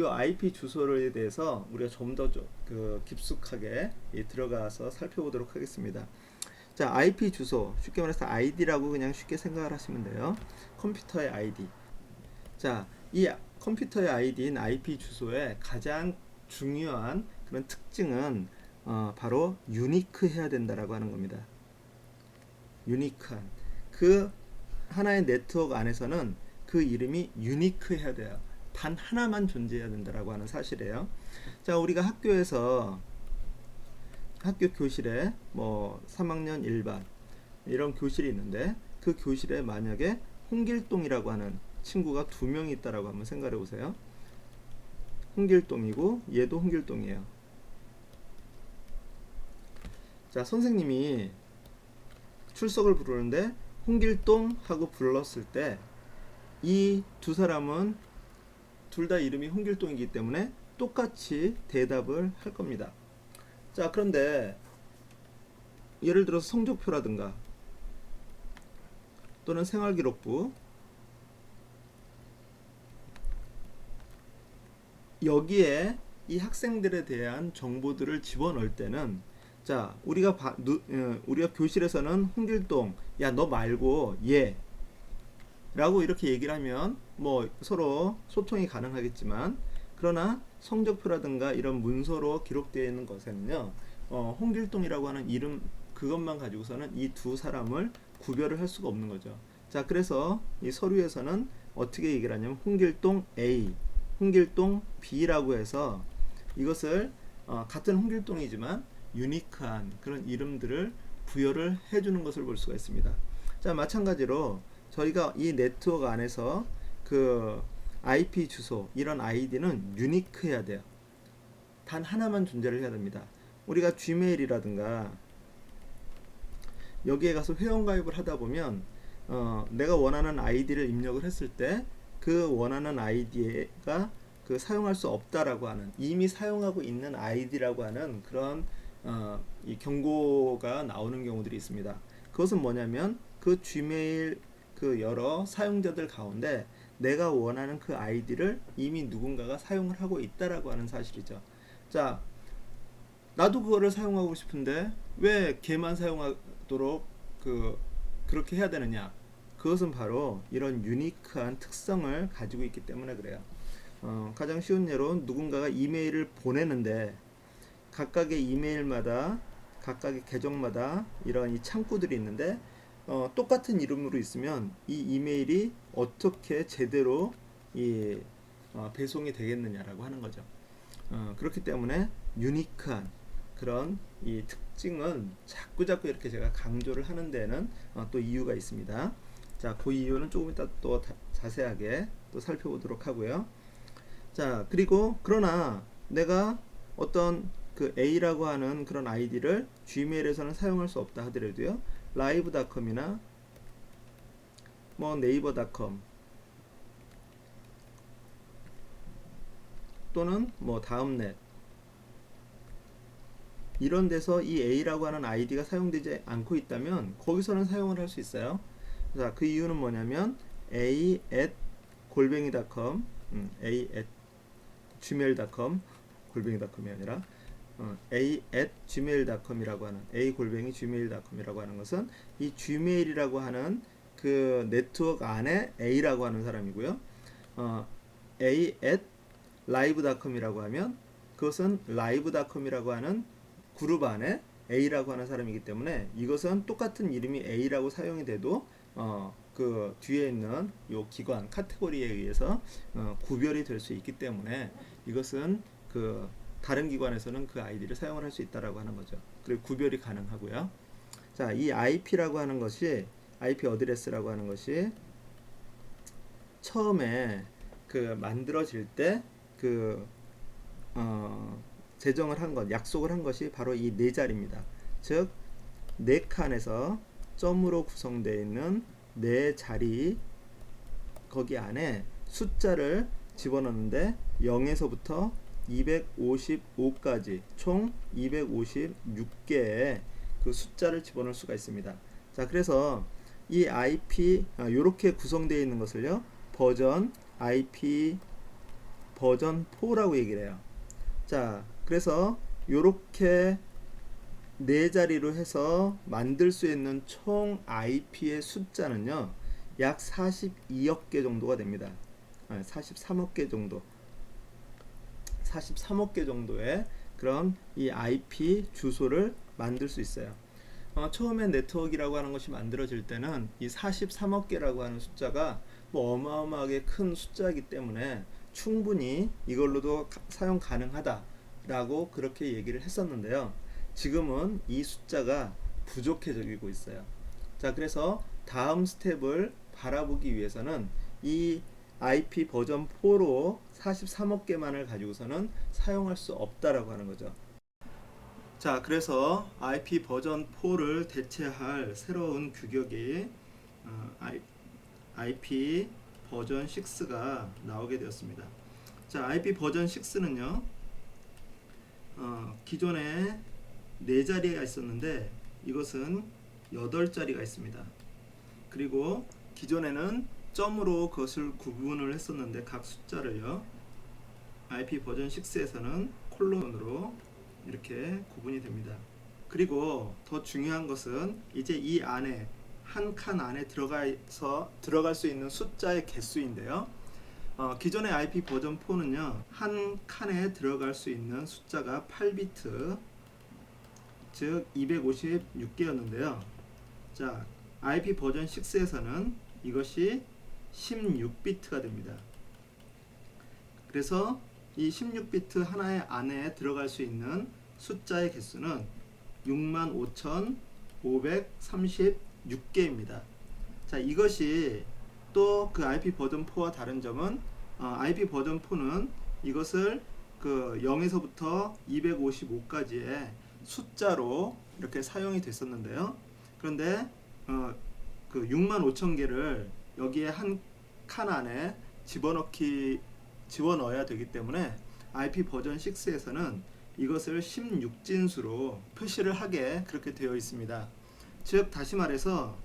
이 IP 주소에 대해서 우리가 좀 더 깊숙하게 들어가서 살펴보도록 하겠습니다. 자, IP 주소, 쉽게 말해서 ID라고 그냥 쉽게 생각을 하시면 돼요. 컴퓨터의 ID. 자, 이 컴퓨터의 ID인 IP 주소의 가장 중요한 그런 특징은 바로 유니크 해야 된다라고 하는 겁니다. 유니크한. 그 하나의 네트워크 안에서는 그 이름이 유니크 해야 돼요. 단 하나만 존재해야 된다라고 하는 사실이에요. 자, 우리가 학교에서 학교 교실에 뭐 3학년 1반 이런 교실이 있는데 그 교실에 만약에 홍길동이라고 하는 친구가 2명이 있다라고 한번 생각해 보세요. 홍길동이고 얘도 홍길동이에요. 자, 선생님이 출석을 부르는데 홍길동 하고 불렀을 때 이 두 사람은 둘 다 이름이 홍길동이기 때문에 똑같이 대답을 할 겁니다. 자, 그런데 예를 들어서 성적표라든가 또는 생활기록부 여기에 이 학생들에 대한 정보들을 집어넣을 때는 자, 우리가 교실에서는 홍길동, 야, 너 말고 얘 라고 이렇게 얘기를 하면 뭐 서로 소통이 가능하겠지만, 그러나 성적표라든가 이런 문서로 기록되어 있는 것에는요, 홍길동이라고 하는 이름 그것만 가지고서는 이 두 사람을 구별을 할 수가 없는 거죠. 자, 그래서 이 서류에서는 어떻게 얘기를 하냐면 홍길동 A, 홍길동 B라고 해서 이것을 같은 홍길동이지만 유니크한 그런 이름들을 부여를 해주는 것을 볼 수가 있습니다. 자, 마찬가지로 저희가 이 네트워크 안에서 그 IP 주소 이런 아이디는 유니크해야 돼요. 단 하나만 존재를 해야 됩니다. 우리가 gmail이라든가 여기에 가서 회원가입을 하다 보면 내가 원하는 아이디를 입력을 했을 때 그 원하는 아이디가 그 사용할 수 없다라고 하는, 이미 사용하고 있는 아이디라고 하는 그런 이 경고가 나오는 경우들이 있습니다. 그것은 뭐냐면 그 gmail 그 여러 사용자들 가운데 내가 원하는 그 아이디를 이미 누군가가 사용을 하고 있다라고 하는 사실이죠. 자, 나도 그거를 사용하고 싶은데 왜 걔만 사용하도록 그렇게 해야 되느냐? 그것은 바로 이런 유니크한 특성을 가지고 있기 때문에 그래요. 가장 쉬운 예로 누군가가 이메일을 보내는데 각각의 이메일마다 각각의 계정마다 이런 이 창구들이 있는데 똑같은 이름으로 있으면 이 이메일이 어떻게 제대로 배송이 되겠느냐라고 하는 거죠. 그렇기 때문에 유니크한 그런 이 특징은 자꾸 이렇게 제가 강조를 하는 데는 또 이유가 있습니다. 자, 그 이유는 조금 이따 또 자세하게 또 살펴보도록 하고요. 자, 그리고 그러나 내가 어떤 그 A라고 하는 그런 아이디를 gmail에서는 사용할 수 없다 하더라도요, live.com이나 뭐 네이버.com 또는 뭐 다음넷 이런 데서 이 A라고 하는 아이디가 사용되지 않고 있다면 거기서는 사용을 할 수 있어요. 자, 그 이유는 뭐냐면 a@골뱅이.com a@gmail.com 골뱅이.com이 아니라 a@gmail.com이라고 하는 a@gmail.com이라고 하는 것은 이 gmail이라고 하는 그 네트워크 안에 A라고 하는 사람이고요. a@live.com이라고 하면 그것은 live.com이라고 하는 그룹 안에 A라고 하는 사람이기 때문에 이것은 똑같은 이름이 A라고 사용이 돼도 그 뒤에 있는 요 기관 카테고리에 의해서 구별이 될 수 있기 때문에 이것은 그 다른 기관에서는 그 아이디를 사용을 할 수 있다라고 하는 거죠. 그리고 구별이 가능하고요. 자, 이 IP라고 하는 것이 IP 어드레스라고 하는 것이 처음에 그 만들어질 때 제정을 한 것, 약속을 한 것이 바로 이 네 자리입니다. 즉, 네 칸에서 점으로 구성되어 있는 네 자리, 거기 안에 숫자를 집어넣는데 0에서부터 255까지 총 256개의 그 숫자를 집어넣을 수가 있습니다. 자, 그래서 이 IP 이렇게 구성되어 있는 것을요, 버전 IP 버전 4라고 얘기를 해요. 자, 그래서 요렇게 네 자리로 해서 만들 수 있는 총 IP의 숫자는요, 약 42억 개 정도가 됩니다. 43억 개 정도. 43억 개 정도의 그런 이 IP 주소를 만들 수 있어요. 처음에 네트워크라고 하는 것이 만들어질 때는 이 43억 개라고 하는 숫자가 뭐 어마어마하게 큰 숫자이기 때문에 충분히 이걸로도 사용 가능하다라고 그렇게 얘기를 했었는데요. 지금은 이 숫자가 부족해지고 있어요. 자, 그래서 다음 스텝을 바라보기 위해서는 이 IP 버전 4로 43억 개만을 가지고서는 사용할 수 없다라고 하는 거죠. 자, 그래서 IP 버전 4를 대체할 새로운 규격이 IP 버전 6가 나오게 되었습니다. 자, IP 버전 6는요, 기존에 4자리가 있었는데 이것은 8자리가 있습니다. 그리고 기존에는 점으로 그것을 구분을 했었는데 각 숫자를요, IP 버전 6에서는 콜론으로 이렇게 구분이 됩니다. 그리고 더 중요한 것은 이제 이 안에 한 칸 안에 들어갈 수 있는 숫자의 개수인데요. 기존의 IP 버전 4는요, 한 칸에 들어갈 수 있는 숫자가 8비트, 즉 256개였는데요. 자, IP 버전 6에서는 이것이 16비트가 됩니다. 그래서 이 16비트 하나의 안에 들어갈 수 있는 숫자의 개수는 65,536개입니다. 자, 이것이 또 그 IP 버전 4와 다른 점은 IP 버전 4는 이것을 그 0에서부터 255까지의 숫자로 이렇게 사용이 됐었는데요. 그런데 그 65,000개를 여기에 한 칸 안에 집어넣어야 되기 때문에 IP 버전 6에서는 이것을 16진수로 표시를 하게 그렇게 되어 있습니다. 즉 다시 말해서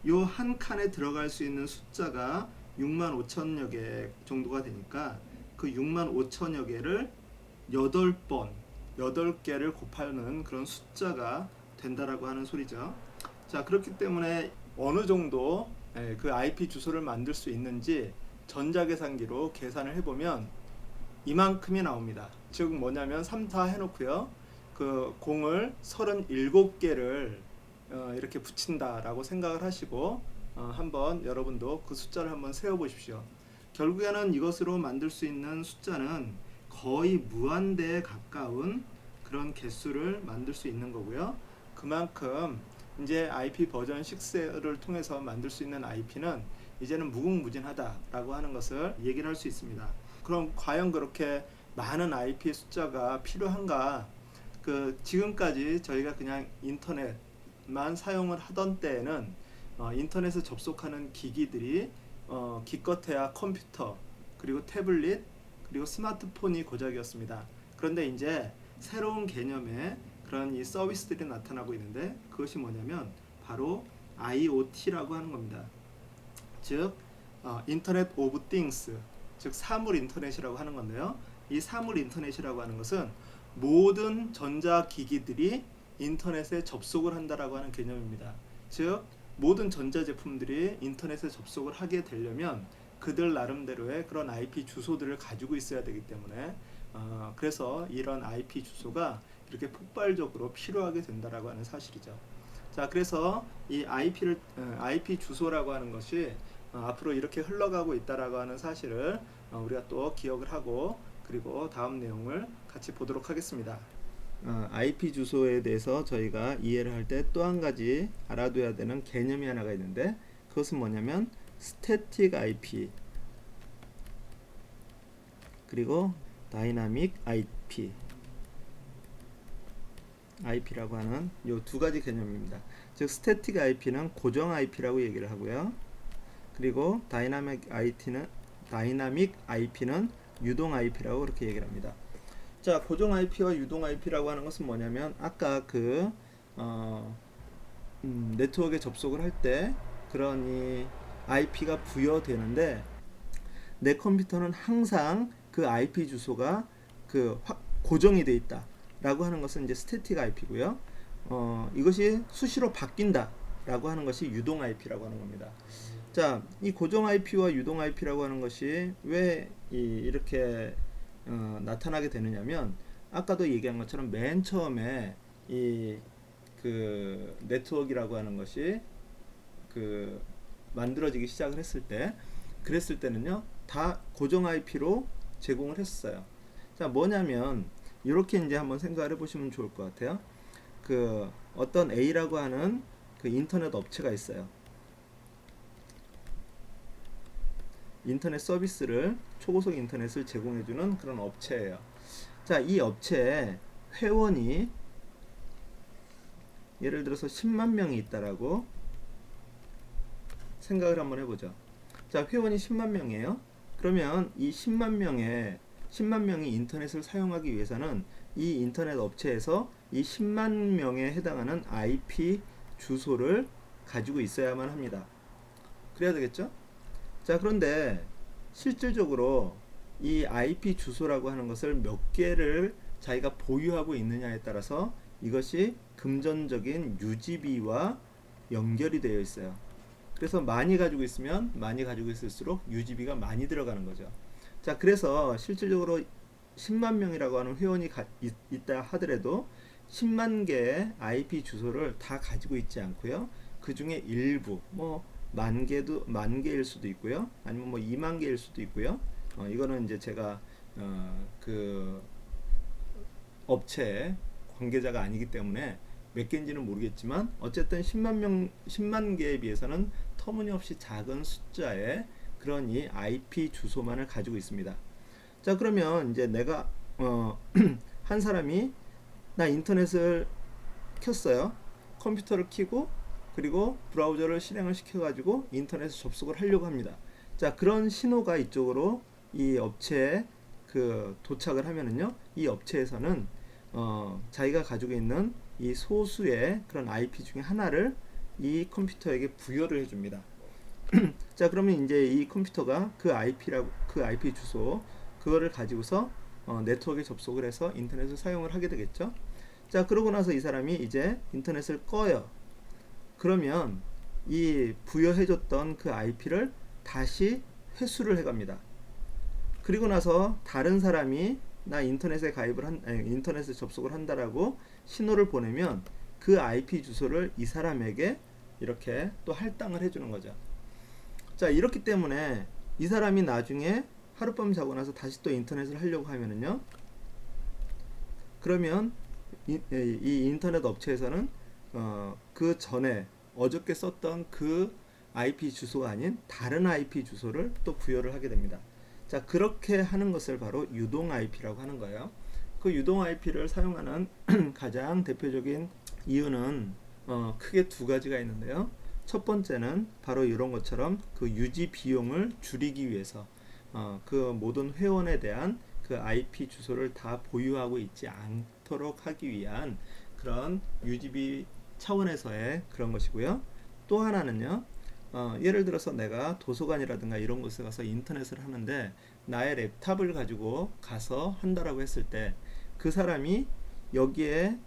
이 한 칸에 들어갈 수 있는 숫자가 65,000여 개 정도가 되니까 그 65,000여 개를 8번 8개를 곱하는 그런 숫자가 된다라고 하는 소리죠. 자, 그렇기 때문에 어느 정도 그 IP 주소를 만들 수 있는지 전자계산기로 계산을 해보면 이만큼이 나옵니다. 즉 뭐냐면 3, 4 해놓고요, 그 공을 37개를 이렇게 붙인다라고 생각을 하시고 한번 여러분도 그 숫자를 한번 세어보십시오. 결국에는 이것으로 만들 수 있는 숫자는 거의 무한대에 가까운 그런 개수를 만들 수 있는 거고요. 그만큼 이제 IP 버전 6를 통해서 만들 수 있는 IP는 이제는 무궁무진하다라고 하는 것을 얘기를 할 수 있습니다. 그럼 과연 그렇게 많은 IP 숫자가 필요한가? 그 지금까지 저희가 그냥 인터넷만 사용을 하던 때에는 인터넷에 접속하는 기기들이 기껏해야 컴퓨터, 그리고 태블릿, 그리고 스마트폰이 고작이었습니다. 그런데 이제 새로운 개념의 그런 이 서비스들이 나타나고 있는데 그것이 뭐냐면 바로 IoT라고 하는 겁니다. 즉 인터넷 오브 띵스, 즉 사물 인터넷이라고 하는 건데요. 이 사물 인터넷이라고 하는 것은 모든 전자기기들이 인터넷에 접속을 한다라고 하는 개념입니다. 즉 모든 전자제품들이 인터넷에 접속을 하게 되려면 그들 나름대로의 그런 IP 주소들을 가지고 있어야 되기 때문에 그래서 이런 IP 주소가 이렇게 폭발적으로 필요하게 된다라고 하는 사실이죠. 자, 그래서 이 IP 주소라고 하는 것이 앞으로 이렇게 흘러가고 있다라고 하는 사실을 우리가 또 기억을 하고 그리고 다음 내용을 같이 보도록 하겠습니다. IP 주소에 대해서 저희가 이해를 할 때 또 한 가지 알아둬야 되는 개념이 하나가 있는데 그것은 뭐냐면 스태틱 IP 그리고 다이나믹 IP라고 하는 이 두 가지 개념입니다. 즉 스태틱 IP는 고정 IP라고 얘기를 하고요. 그리고 다이나믹 IP는 유동 IP라고 그렇게 얘기를 합니다. 자, 고정 IP와 유동 IP라고 하는 것은 뭐냐면 아까 그 네트워크에 접속을 할 때 그런 이 IP가 부여되는데 내 컴퓨터는 항상 그 IP 주소가 고정이 돼 있다라고 하는 것은 이제 스태틱 IP고요. 이것이 수시로 바뀐다라고 하는 것이 유동 IP라고 하는 겁니다. 자, 이 고정 IP와 유동 IP라고 하는 것이 왜 이렇게 나타나게 되느냐면, 아까도 얘기한 것처럼 맨 처음에 이 그 네트워크라고 하는 것이 만들어지기 시작을 했을 때, 그랬을 때는요 다 고정 IP로 제공을 했어요. 자, 뭐냐면 이렇게 이제 한번 생각을 해보시면 좋을 것 같아요. 어떤 A라고 하는 인터넷 업체가 있어요. 인터넷 서비스를, 초고속 인터넷을 제공해주는 그런 업체예요. 자, 이 업체에 회원이 예를 들어서 10만 명이 있다라고 생각을 한번 해보죠. 자, 회원이 10만 명이에요. 그러면 이 10만 명이 인터넷을 사용하기 위해서는 이 인터넷 업체에서 이 10만 명에 해당하는 IP 주소를 가지고 있어야만 합니다. 그래야 되겠죠? 자, 그런데 실질적으로 이 IP 주소라고 하는 것을 몇 개를 자기가 보유하고 있느냐에 따라서 이것이 금전적인 유지비와 연결이 되어 있어요. 그래서 많이 가지고 있으면 많이 가지고 있을수록 유지비가 많이 들어가는 거죠. 자, 그래서 실질적으로 10만 명이라고 하는 회원이 있다 하더라도 10만 개의 IP 주소를 다 가지고 있지 않고요. 그 중에 일부, 만 개일 수도 있고요. 아니면 2만 개일 수도 있고요. 이거는 이제 제가 그 업체 관계자가 아니기 때문에 몇 개인지는 모르겠지만, 어쨌든 10만 개에 비해서는 터무니없이 작은 숫자의 그런 이 IP 주소만을 가지고 있습니다. 자, 그러면 이제 내가 한 사람이 나 인터넷을 켰어요. 컴퓨터를 켜고 그리고 브라우저를 실행을 시켜가지고 인터넷에 접속을 하려고 합니다. 자, 그런 신호가 이쪽으로 이 업체에 도착을 하면은요, 이 업체에서는 자기가 가지고 있는 이 소수의 그런 IP 중에 하나를 이 컴퓨터에게 부여를 해줍니다. 자, 그러면 이제 이 컴퓨터가 그 IP 주소 그거를 가지고서 네트워크에 접속을 해서 인터넷을 사용을 하게 되겠죠. 자, 그러고 나서 이 사람이 이제 인터넷을 꺼요. 그러면 이 부여해줬던 그 IP를 다시 회수를 해갑니다. 그리고 나서 다른 사람이 나 인터넷에 인터넷에 접속을 한다라고 신호를 보내면 그 IP 주소를 이 사람에게 이렇게 또 할당을 해주는 거죠. 자, 이렇기 때문에 이 사람이 나중에 하룻밤 자고 나서 다시 또 인터넷을 하려고 하면은요, 그러면 이 인터넷 업체에서는 그 전에 어저께 썼던 그 IP 주소가 아닌 다른 IP 주소를 또 부여를 하게 됩니다. 자, 그렇게 하는 것을 바로 유동 IP라고 하는 거예요. 그 유동 IP를 사용하는 가장 대표적인 이유는 크게 두 가지가 있는데요. 첫 번째는 바로 이런 것처럼 그 유지 비용을 줄이기 위해서 그 모든 회원에 대한 그 IP 주소를 다 보유하고 있지 않도록 하기 위한 그런 유지비 차원에서의 그런 것이고요. 또 하나는요, 예를 들어서 내가 도서관이라든가 이런 곳에 가서 인터넷을 하는데 나의 랩탑을 가지고 가서 한다라고 했을 때 그 사람이 여기에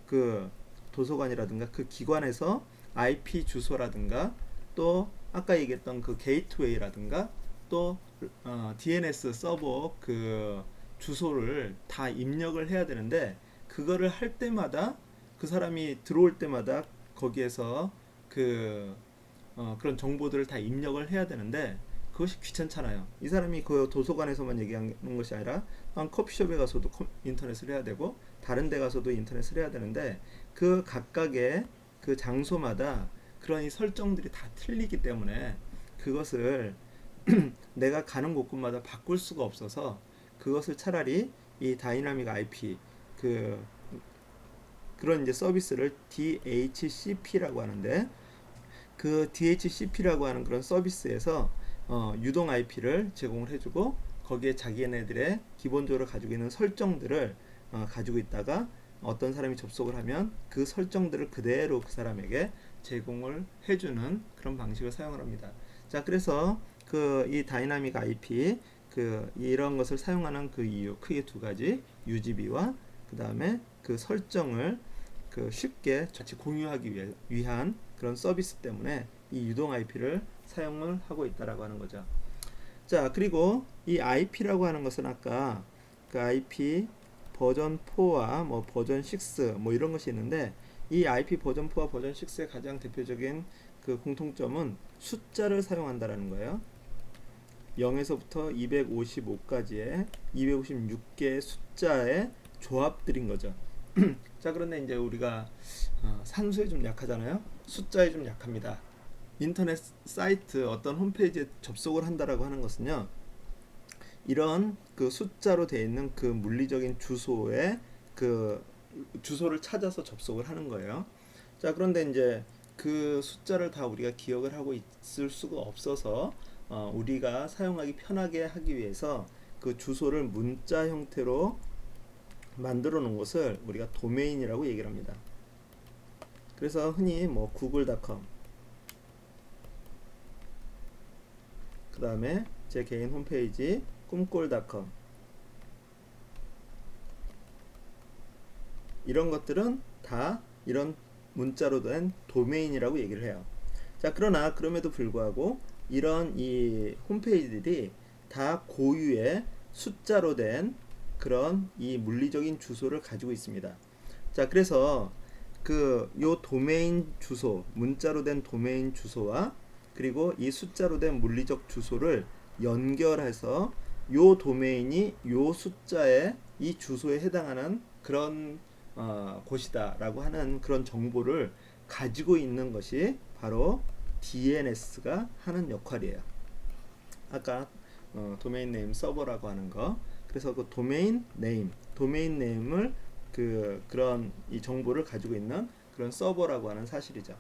그 도서관이라든가 그 기관에서 IP 주소라든가 또 아까 얘기했던 그 게이트웨이라든가 또 DNS 서버 그 주소를 다 입력을 해야 되는데, 그거를 할 때마다 그 사람이 들어올 때마다 거기에서 그런 정보들을 다 입력을 해야 되는데 그것이 귀찮잖아요. 이 사람이 그 도서관에서만 얘기하는 것이 아니라 커피숍에 가서도 인터넷을 해야 되고 다른 데 가서도 인터넷을 해야 되는데, 그 각각의 그 장소마다 그런 이 설정들이 다 틀리기 때문에 그것을 내가 가는 곳곳마다 바꿀 수가 없어서 그것을 차라리 이 다이나믹 IP 그런 이제 서비스를 DHCP라고 하는데, 그 DHCP라고 하는 그런 서비스에서 유동 IP를 제공을 해주고 거기에 자기네들의 기본적으로 가지고 있는 설정들을 가지고 있다가 어떤 사람이 접속을 하면 그 설정들을 그대로 그 사람에게 제공을 해주는 그런 방식을 사용을 합니다. 자, 그래서 이 다이나믹 IP 이런 것을 사용하는 그 이유 크게 두 가지, 유지비와 그 다음에 그 설정을 쉽게 같이 공유하기 위한 그런 서비스 때문에 이 유동 IP를 사용을 하고 있다라고 하는 거죠. 자, 그리고 이 IP라고 하는 것은 아까 그 IP 버전 4와 뭐 버전 6 뭐 이런 것이 있는데, 이 IP 버전 4와 버전 6의 가장 대표적인 그 공통점은 숫자를 사용한다라는 거예요. 0에서부터 255까지의 256개의 숫자의 조합들인 거죠. 자, 그런데 이제 우리가 산수에 좀 약하잖아요. 숫자에 좀 약합니다. 인터넷 사이트 어떤 홈페이지에 접속을 한다라고 하는 것은요, 이런 그 숫자로 되어 있는 그 물리적인 주소에 그 주소를 찾아서 접속을 하는 거예요. 자, 그런데 이제 그 숫자를 다 우리가 기억을 하고 있을 수가 없어서 우리가 사용하기 편하게 하기 위해서 그 주소를 문자 형태로 만들어 놓은 것을 우리가 도메인이라고 얘기를 합니다. 그래서 흔히 뭐 google.com, 그 다음에 제 개인 홈페이지 꿈꼴.com, 이런 것들은 다 이런 문자로 된 도메인이라고 얘기를 해요. 자, 그러나 그럼에도 불구하고 이런 이 홈페이지들이 다 고유의 숫자로 된 그런 이 물리적인 주소를 가지고 있습니다. 자, 그래서 요 도메인 주소, 문자로 된 도메인 주소와 그리고 이 숫자로 된 물리적 주소를 연결해서 요 도메인이 요 숫자의 이 주소에 해당하는 그런 곳이다라고 하는 그런 정보를 가지고 있는 것이 바로 DNS가 하는 역할이에요. 아까 도메인 네임 서버라고 하는 거. 그래서 그 도메인 네임을 그런 이 정보를 가지고 있는 그런 서버라고 하는 사실이죠.